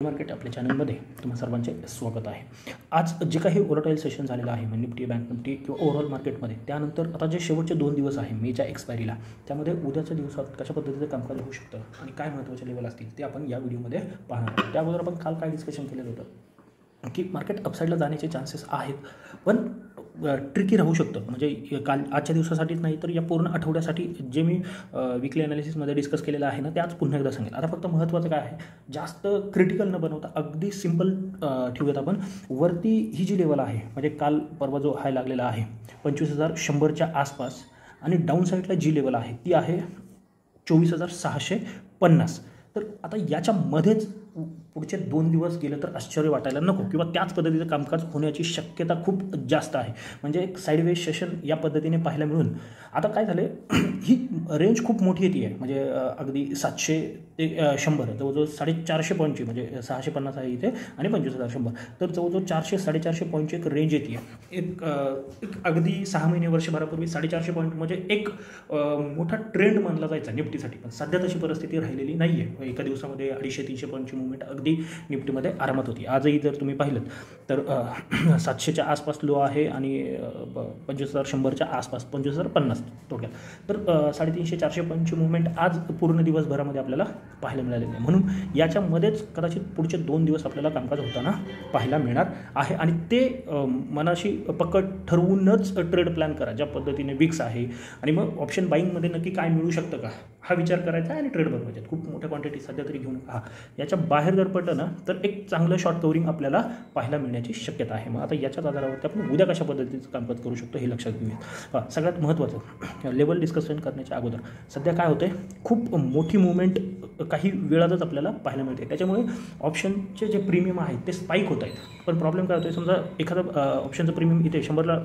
Market आपल्या चॅनलमध्ये तुम्हा सर्वांचे स्वागत आहे। आज जे काही व्होलटाईल सेशन झालेलं आहे म्हणजे निफ्टी, बँक निफ्टी किंवा ओव्हरऑल मार्केटमध्ये, त्यानंतर आता जे शेवटचे 2 दिवस आहे मेच्या एक्सपायरीला, त्यामध्ये उद्याच्या दिवसात कशा पद्धतीचं कामकाज होऊ शकतं आणि काय महत्त्वाचे लेवल असतील ते आपण या व्हिडिओमध्ये पाहणार आहोत। त्या अगोदर आपण काल काय डिस्कशन केलेलं होतं की मार्केट अपसाईडला जाण्याचे चान्सेस आहेत, पण ट्रिकी राहू शकतं। म्हणजे काल आजच्या दिवसासाठीच नाही तर या पूर्ण आठवड्यासाठी जे मी वीकली ॲनालिसिसमध्ये डिस्कस केलेलं आहे ना, ते आज पुन्हा एकदा सांगेल। आता फक्त महत्त्वाचं काय आहे, जास्त क्रिटिकल न बनवता अगदी सिम्पल ठेवूयात आपण। वरती ही जी लेवल आहे म्हणजे काल परवा जो हाय लागलेला आहे 25,100च्या आसपास, आणि डाऊन साईडला जी लेवल आहे ती आहे 24,650। तर आता याच्यामध्येच पुढचे 2 दिवस गेले तर आश्चर्य वाटायला नको, किंवा त्याच पद्धतीचं कामकाज होण्याची शक्यता खूप जास्त आहे। म्हणजे एक साईडवेज सेशन या पद्धतीने पाहायला मिळून आता काय झालं, ही रेंज खूप मोठी येते आहे। म्हणजे अगदी 700 ते 100 जवळजवळ 450 पॉईंटची, म्हणजे 650 आहे इथे आणि 25,100, तर जवळजवळ 400-450 पॉईंटची एक रेंज येते आहे। एक अगदी 6 महिने वर्षभरापूर्वी 450 पॉईंट म्हणजे एक मोठा ट्रेंड मानला जायचा निफ्टीसाठी, पण सध्या तशी परिस्थिती राहिलेली नाही आहे। एका दिवसामध्ये 250-300 पॉईंटची मुवमेंट अगदी निफ्टीमध्ये आरामात होती। आजही जर तुम्ही पाहिलं तर 700च्या आसपास लो आहे आणि 25,100च्या आसपास 25,050 थोडक्यात, तर 350-400 पॉईंटची मुवमेंट आज पूर्ण दिवसभरामध्ये आपल्याला पाहायला मिळालेली आहे। म्हणून याच्यामध्येच कदाचित पुढचे 2 दिवस आपल्याला कामकाज होताना पाहायला मिळणार आहे, आणि ते मनाशी पक्कड ठरवूनच ट्रेड प्लॅन करा ज्या पद्धतीने विक्स आहे। आणि मग ऑप्शन बाईंगमध्ये नक्की काय मिळू शकतं का हा विचार करायचा आहे आणि ट्रेड बनवायचे। खूप मोठ्या क्वांटिटी सध्या तरी घेऊ नका। याच्या बाहेर जर पडलं ना तर एक चांगलं शॉर्ट कवरिंग आपल्याला पाहायला मिळण्याची शक्यता आहे। मग आता याच्याच आधारावरती आपण उद्या कशा पद्धतीचं कामकाज करू शकतो हे लक्षात घेऊया। सगळ्यात महत्त्वाचं लेवल डिस्कशन करण्याच्या अगोदर सध्या काय होते, खूप मोठी मुवमेंट काही वेळातच आपल्याला पाहायला मिळते। त्याच्यामुळे ऑप्शनचे जे प्रीमियम आहेत ते स्पाईक होत आहेत। पण प्रॉब्लेम काय होतो, समजा एखादा ऑप्शनचं प्रीमियम इथे 100ला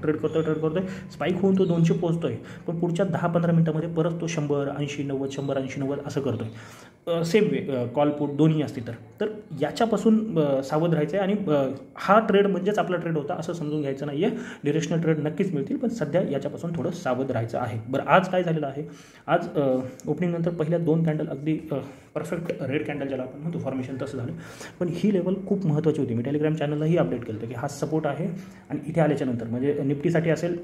ट्रेड करतोय, स्पाईक होऊन तो 200 पोहोचतोय, पण पुढच्या 10-15 मिनिटामध्ये परत तो 100, 80-90, 100-80-90 असं करतोय। सेम वे कॉल पुट दोन्ही असते तर याच्यापासून सावध राहायचं आहे। आणि हा ट्रेड म्हणजेच आपला ट्रेड होता असं समजून घ्यायचं नाही आहे। डिरेशनल ट्रेड नक्कीच मिळतील, पण सध्या याच्यापासून थोडं सावध राहायचं आहे। बरं, आज काय झालेलं आहे, आज ओपनिंग नंतर पहिल्या 2 कॅन्डल अगदी परफेक्ट रेड कॅन्डल ज्याला आपण म्हणतो फॉर्मेशन तसं झालं, पण ही लेवल खूप महत्त्वाची होती। मी टेलिग्राम चॅनललाही अपडेट केलं होतं की हा सपोर्ट आहे, आणि इथे आल्याच्यानंतर म्हणजे निफ्टीसाठी असेल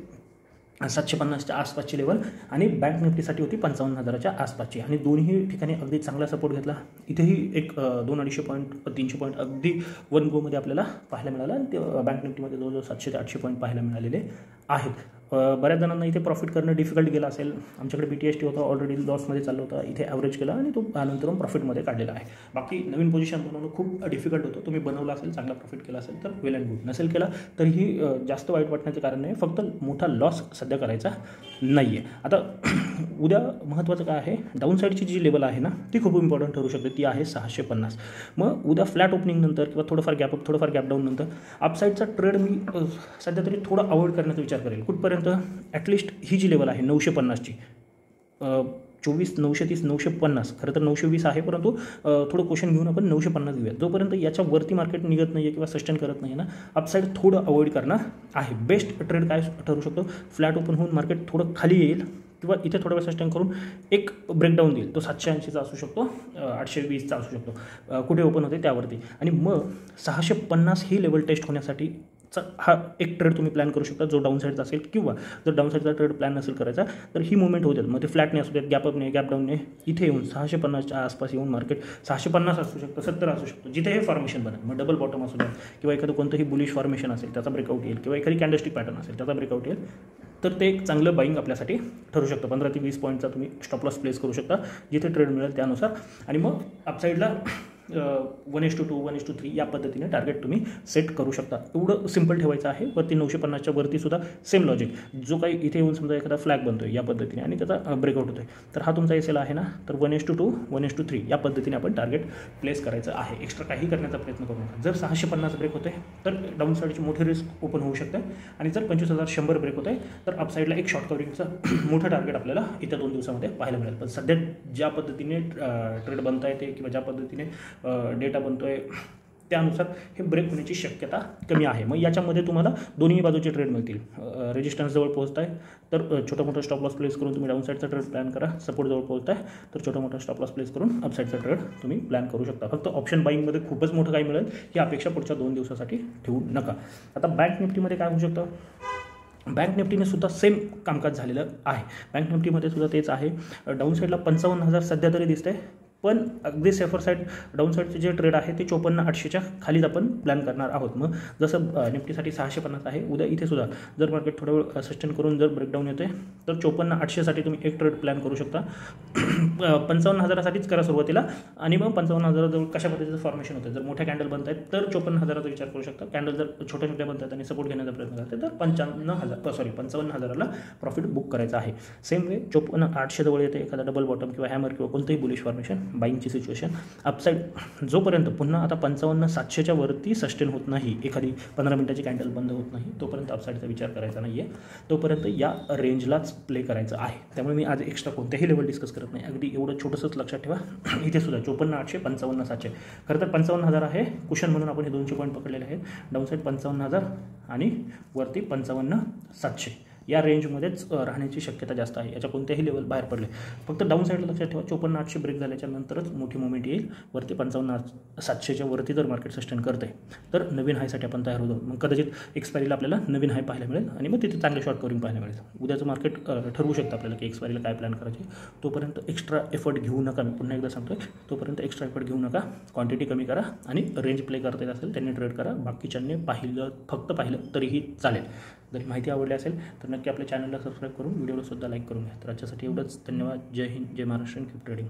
750च्या आसपासची लेवल, आणि बँक निफ्टीसाठी होती 55,000च्या आसपासची, आणि दोन्ही ठिकाणी अगदी चांगला सपोर्ट घेतला। इथेही एक 200-250 पॉईंट 300 पॉईंट अगदी वन गोमध्ये आपल्याला पाहायला मिळाला, आणि ते बँक निफ्टीमध्ये जवळजवळ 700 ते 800 पॉईंट पाहायला मिळालेले आहेत। बऱ्याच जणांना इथे प्रॉफिट करणं डिफिकल्ट गेलं असेल। आमच्याकडे BTST होता, ऑलरेडी लॉसमध्ये चाललं होतं, इथे ॲव्हरेज केला आणि तो नंतर प्रॉफिटमध्ये काढलेला आहे। बाकी नवीन पोझिशन बनवणं खूप डिफिकल्ट होतं। तुम्ही बनवलं असेल, चांगला प्रॉफिट केला असेल तर वेल अँड गुड, नसेल केला तरीही जास्त वाईट वाटण्याचं कारण नाही, फक्त मोठा लॉस सध्या करायचा नाही आहे। आता उद्या महत्त्वाचं काय आहे, डाऊन साईडची जी लेवल आहे ना ती खूप इम्पॉर्टंट ठरू शकते, ती आहे 650। मग उद्या फ्लॅट ओपनिंग नंतर किंवा थोडंफार गॅप अप, थोडंफार गॅप डाऊन नंतर अपसाईडचा ट्रेड मी सध्या तरी थोडा अवॉइड करण्याचा विचार करेल। कुठपर्यंत, ॲटलिस्ट ही जी लेवल आहे 950ची, 24, 930, 950, खरं तर 920 आहे, परंतु थोडं क्वेश्चन घेऊन आपण 950 घेऊया। जोपर्यंत याच्यावरती मार्केट निघत नाही आहे किंवा सस्टेन करत नाही आहे ना, अपसाईड थोडं अवॉइड करणं आहे। बेस्ट ट्रेड काय ठरू शकतो, फ्लॅट ओपन होऊन मार्केट थोडं खाली येईल किंवा इथे थोडा वेळ सस्टेन करून एक ब्रेकडाऊन देईल, तो 780चा असू शकतो, 820चा असू शकतो, कुठे ओपन होते त्यावरती, आणि मग 650 ही लेवल टेस्ट होण्यासाठी हा एक ट्रेड तुम्ही प्लॅन करू शकता जो डाऊन साईडचा असेल, किंवा जर डाऊन साईडचा ट्रेड प्लॅन नसेल करायचा तर ही मुवमेंट होऊ देत। मग ते फ्लॅटने असू देत, गॅपअपने, गॅपडाऊनने, इथे येऊन 650च्या आसपास येऊन मार्केट 650 असू शकतं, 70 असू शकतो, जिथे हे फॉर्मेशन बनेल। मग डबल बॉटम असू द्या किंवा एखादं कोणतंही बुलिश फॉर्मेशन असेल त्याचा ब्रेकआउट येईल, किंवा एखादी कॅन्डलस्टिक पॅटर्न असेल त्याचा ब्रेकआउट येईल, तर ते एक चांगलं बाईंग आपल्यासाठी ठरू शकतं। 15 ते 20 पॉईंटचा तुम्ही स्टॉप लॉस प्लेस करू शकता जिथे ट्रेड मिळेल त्यानुसार, आणि मग अपसाईडला 1:2, 1:3 या पद्धतीने टार्गेट तुम्ही सेट करू शकता। एवढं सिम्पल ठेवायचं आहे। वरती 950च्या वरती सुद्धा सेम लॉजिक, जो काही इथे येऊन समजा एखादा फ्लॅग बनतोय या पद्धतीने आणि त्याचा ब्रेकआउट होतोय, तर हा तुमचा SL आहे ना, तर 1:2, 1:3 या पद्धतीने आपण टार्गेट प्लेस करायचं आहे। एक्स्ट्रा काही करण्याचा प्रयत्न करू नका। जर 650 ब्रेक होते तर डाऊन साईडची मोठी रिस्क ओपन होऊ शकते, आणि जर 25,100 ब्रेक होते तर अपसाईडला एक शॉर्ट कवरिंगचं मोठं टार्गेट आपल्याला येत्या 2 दिवसामध्ये पाहायला मिळेल। पण सध्या ज्या पद्धतीने ट्रेड बनता येते किंवा ज्या पद्धतीने डेटा बनतोय त्यानुसार हे ब्रेक होण्याची शक्यता कमी आहे. मग याच्यामध्ये तुम्हाला दोन्ही बाजूचे ट्रेड मिळतील. रेजिस्टन्स जवळ पोहोचत आहे तर छोटा मोठा स्टॉप लॉस प्लेस करून तुम्ही डाऊन साईडचा ट्रेड प्लॅन करा. सपोर्ट जवळ पोहोचत आहे तर छोटा मोठा स्टॉप लॉस प्लेस करून अपसाईडचा ट्रेड तुम्ही प्लॅन करू शकता. फक्त ऑप्शन बाईंगमध्ये खूपच मोठं काही मिळेल ही अपेक्षा पुढच्या 2 दिवसासाठी ठेवू नका. आता बँक निफ्टीमध्ये काय होऊ शकतं? बँक निफ्टीने सुद्धा सेम कामकाज झालेलं आहे. बँक निफ्टीमध्ये सुद्धा तेच आहे. डाऊन साईडला 55,000 सध्या तरी दिसतंय, पण अगदी सेफर साईड डाऊन साईडचे जे ट्रेड आहे ते 54,800च्या खालीच आपण प्लॅन करणार आहोत. मग जसं निफ्टीसाठी 650 आहे, उद्या इथे सुद्धा जर मार्केट थोडा वेळ सस्टेन करून जर ब्रेकडाऊन येते तर 54,800साठी तुम्ही एक ट्रेड प्लॅन करू शकता. 55,000साठीच करा सुरुवातीला आणि मग 55,000 कशा पद्धतीचं फॉर्मेशन होतं. जर मोठ्या कॅन्डल बनत आहेत तर 54,000चा विचार करू शकता. कॅन्डल जर छोट्या छोट्या बनतात आणि सपोर्ट घेण्याचा प्रयत्न करते तर 55,000ला प्रॉफिट बुक करायचा आहे. सेम वे 54,800 जवळ येते एखादा डबल बॉटम किंवा हॅमर किंवा कोणतंही बुलिश फॉर्मेशन बाईंगची सिच्युएशन अपसाईड जोपर्यंत पुन्हा आता 55,700च्या वरती सस्टेन होत नाही, एखादी 15 मिनिटाची कॅन्डल बंद होत नाही, तोपर्यंत अपसाईडचा विचार करायचा नाही आहे. तोपर्यंत या रेंजलाच प्ले करायचं आहे. त्यामुळे मी आज एक्स्ट्रा कोणत्याही लेवल डिस्कस करत नाही. अगदी एवढं छोटंसंच लक्षात ठेवा. इथे सुद्धा 54,800 55,700 खरं तर 55,000 आहे कुशन म्हणून आपण हे 200 पॉईंट पकडलेले आहेत. डाऊन साईड 55,000 आणि वरती 55,700 या रेंजमध्येच राहण्याची शक्यता जास्त आहे. याच्या कोणत्याही लेवल बाहेर पडले फक्त डाऊन साईडला लक्षात ठेवा 54,800 ब्रेक झाल्याच्या नंतरच मोठी मुवमेंट येईल. वरती 55,700च्या वरती जर मार्केट सस्टेन करते तर नवीन हायसाठी आपण तयार होतो. मग कदाचित एक्सपायरीला आपल्याला नवीन हाय पाहायला मिळेल आणि मग तिथे चांगले शॉर्ट कवरिंग पाहायला मिळेल. उद्याचं मार्केट ठरवू शकतं आपल्याला की एक्सपायरीला काय प्लॅन करायचे. तोपर्यंत एक्स्ट्रा एफर्ट घेऊ नका. मी पुन्हा एकदा सांगतो तोपर्यंत एक्स्ट्रा एफर्ट घेऊ नका. क्वांटिटी कमी करा आणि रेंज प्ले करता येत असेल त्यांनी ट्रेड करा. बाकीच्यांनी फक्त पाहिलं तरीही चालेल. जरी माहिती आवडली असेल तर नक्की आपल्या चॅनलला सबस्क्राईब करून व्हिडिओला सुद्धा लाईक करून घ्या. तर आजच्यासाठी एवढंच. धन्यवाद. जय हिंद, जय महाराष्ट्र. Keep trading.